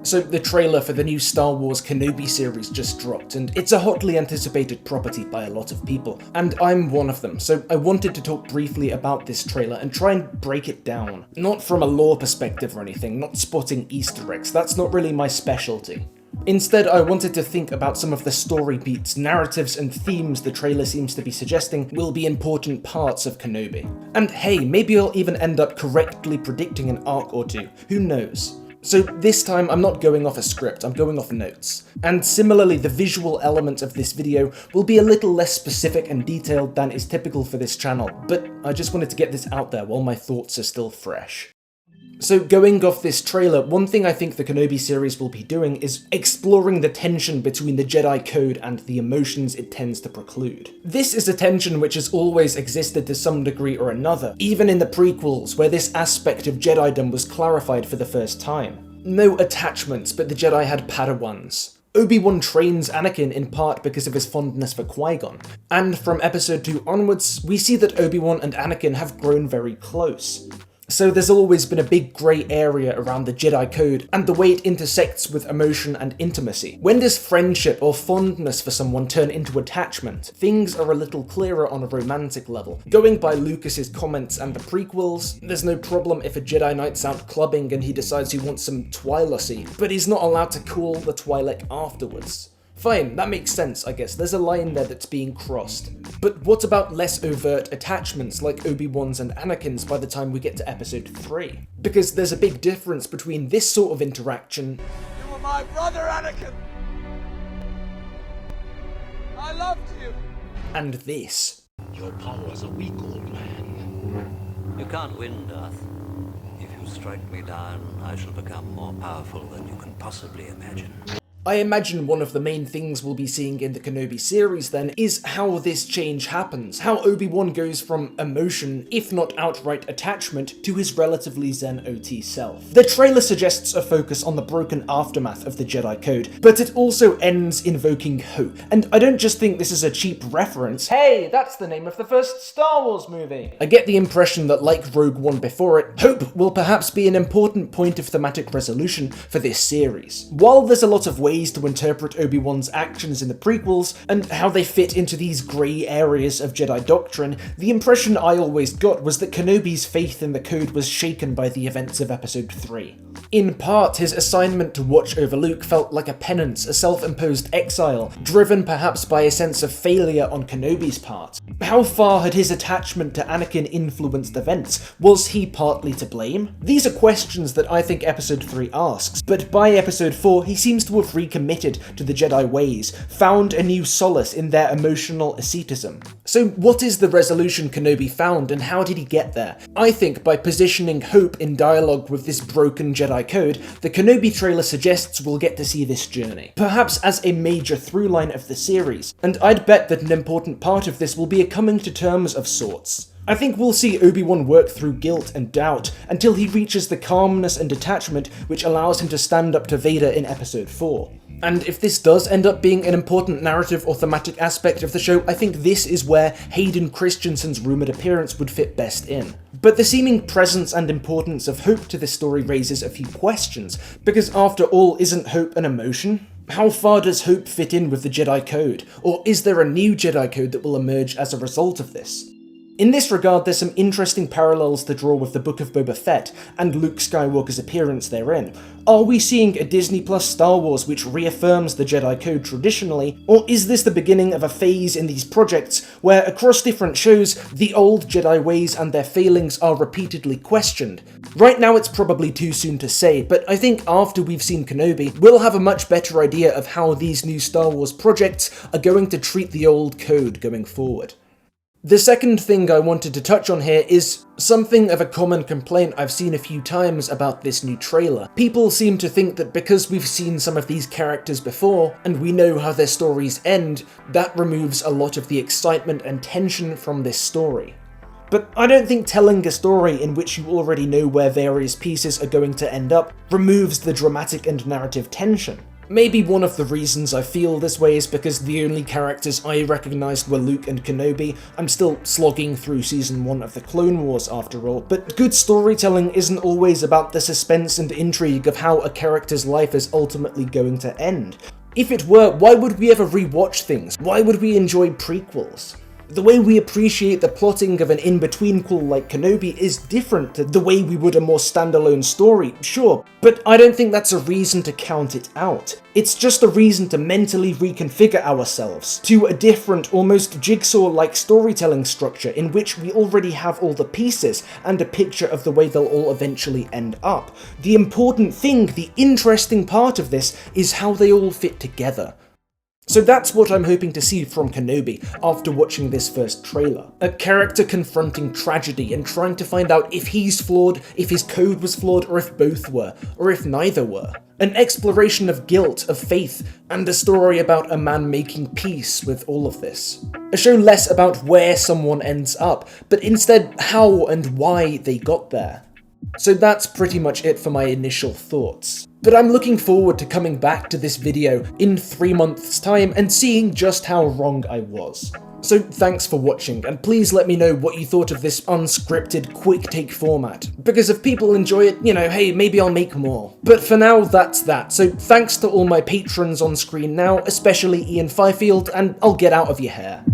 So the trailer for the new Star Wars Kenobi series just dropped, and it's a hotly anticipated property by a lot of people, and I'm one of them, so I wanted to talk briefly about this trailer and try and break it down. Not from a lore perspective or anything, not spotting Easter eggs, that's not really my specialty. Instead, I wanted to think about some of the story beats, narratives, and themes the trailer seems to be suggesting will be important parts of Kenobi. And hey, maybe I'll even end up correctly predicting an arc or two, who knows? So this time I'm not going off a script, I'm going off notes. And similarly, the visual element of this video will be a little less specific and detailed than is typical for this channel, but I just wanted to get this out there while my thoughts are still fresh. So going off this trailer, one thing I think the Kenobi series will be doing is exploring the tension between the Jedi Code and the emotions it tends to preclude. This is a tension which has always existed to some degree or another, even in the prequels where this aspect of Jedidom was clarified for the first time. No attachments, but the Jedi had Padawans. Obi-Wan trains Anakin in part because of his fondness for Qui-Gon, and from episode 2 onwards, we see that Obi-Wan and Anakin have grown very close. So there's always been a big grey area around the Jedi Code and the way it intersects with emotion and intimacy. When does friendship or fondness for someone turn into attachment? Things are a little clearer on a romantic level. Going by Lucas's comments and the prequels, there's no problem if a Jedi Knight's out clubbing and he decides he wants some Twi'leci, but he's not allowed to cool the Twi'lek afterwards. Fine, that makes sense, I guess. There's a line there that's being crossed. But what about less overt attachments like Obi-Wan's and Anakin's by the time we get to episode 3? Because there's a big difference between this sort of interaction— You were my brother, Anakin! I loved you! and this. Your powers are weak, old man. You can't win, Darth. If you strike me down, I shall become more powerful than you can possibly imagine. I imagine one of the main things we'll be seeing in the Kenobi series then is how this change happens, how Obi-Wan goes from emotion, if not outright attachment, to his relatively zen OT self. The trailer suggests a focus on the broken aftermath of the Jedi Code, but it also ends invoking hope, and I don't just think this is a cheap reference— hey, that's the name of the first Star Wars movie! I get the impression that, like Rogue One before it, hope will perhaps be an important point of thematic resolution for this series. While there's a lot of ways to interpret Obi-Wan's actions in the prequels, and how they fit into these grey areas of Jedi doctrine, the impression I always got was that Kenobi's faith in the Code was shaken by the events of Episode 3. In part, his assignment to watch over Luke felt like a penance, a self-imposed exile, driven perhaps by a sense of failure on Kenobi's part. How far had his attachment to Anakin influenced events? Was he partly to blame? These are questions that I think Episode 3 asks, but by Episode 4 he seems to have recommitted to the Jedi ways, found a new solace in their emotional asceticism. So what is the resolution Kenobi found, and how did he get there? I think by positioning hope in dialogue with this broken Jedi Code, the Kenobi trailer suggests we'll get to see this journey, perhaps as a major through line of the series, and I'd bet that an important part of this will be a coming to terms of sorts. I think we'll see Obi-Wan work through guilt and doubt until he reaches the calmness and detachment which allows him to stand up to Vader in Episode 4. And if this does end up being an important narrative or thematic aspect of the show, I think this is where Hayden Christensen's rumoured appearance would fit best in. But the seeming presence and importance of hope to this story raises a few questions, because after all, isn't hope an emotion? How far does hope fit in with the Jedi Code? Or is there a new Jedi Code that will emerge as a result of this? In this regard, there's some interesting parallels to draw with the Book of Boba Fett and Luke Skywalker's appearance therein. Are we seeing a Disney Plus Star Wars which reaffirms the Jedi Code traditionally, or is this the beginning of a phase in these projects where across different shows, the old Jedi ways and their failings are repeatedly questioned? Right now it's probably too soon to say, but I think after we've seen Kenobi, we'll have a much better idea of how these new Star Wars projects are going to treat the old code going forward. The second thing I wanted to touch on here is something of a common complaint I've seen a few times about this new trailer. People seem to think that because we've seen some of these characters before, and we know how their stories end, that removes a lot of the excitement and tension from this story. But I don't think telling a story in which you already know where various pieces are going to end up removes the dramatic and narrative tension. Maybe one of the reasons I feel this way is because the only characters I recognised were Luke and Kenobi. I'm still slogging through Season 1 of the Clone Wars after all, but good storytelling isn't always about the suspense and intrigue of how a character's life is ultimately going to end. If it were, why would we ever rewatch things? Why would we enjoy prequels? The way we appreciate the plotting of an in-betweenquel like Kenobi is different to the way we would a more standalone story, sure, but I don't think that's a reason to count it out. It's just a reason to mentally reconfigure ourselves to a different, almost jigsaw-like storytelling structure in which we already have all the pieces and a picture of the way they'll all eventually end up. The important thing, the interesting part of this, is how they all fit together. So that's what I'm hoping to see from Kenobi after watching this first trailer. A character confronting tragedy and trying to find out if he's flawed, if his code was flawed, or if both were, or if neither were. An exploration of guilt, of faith, and a story about a man making peace with all of this. A show less about where someone ends up, but instead how and why they got there. So that's pretty much it for my initial thoughts. But I'm looking forward to coming back to this video in 3 months' time and seeing just how wrong I was. So thanks for watching, and please let me know what you thought of this unscripted quick take format, because if people enjoy it, you know, hey, maybe I'll make more. But for now, that's that, so thanks to all my patrons on screen now, especially Ian Fifield, and I'll get out of your hair.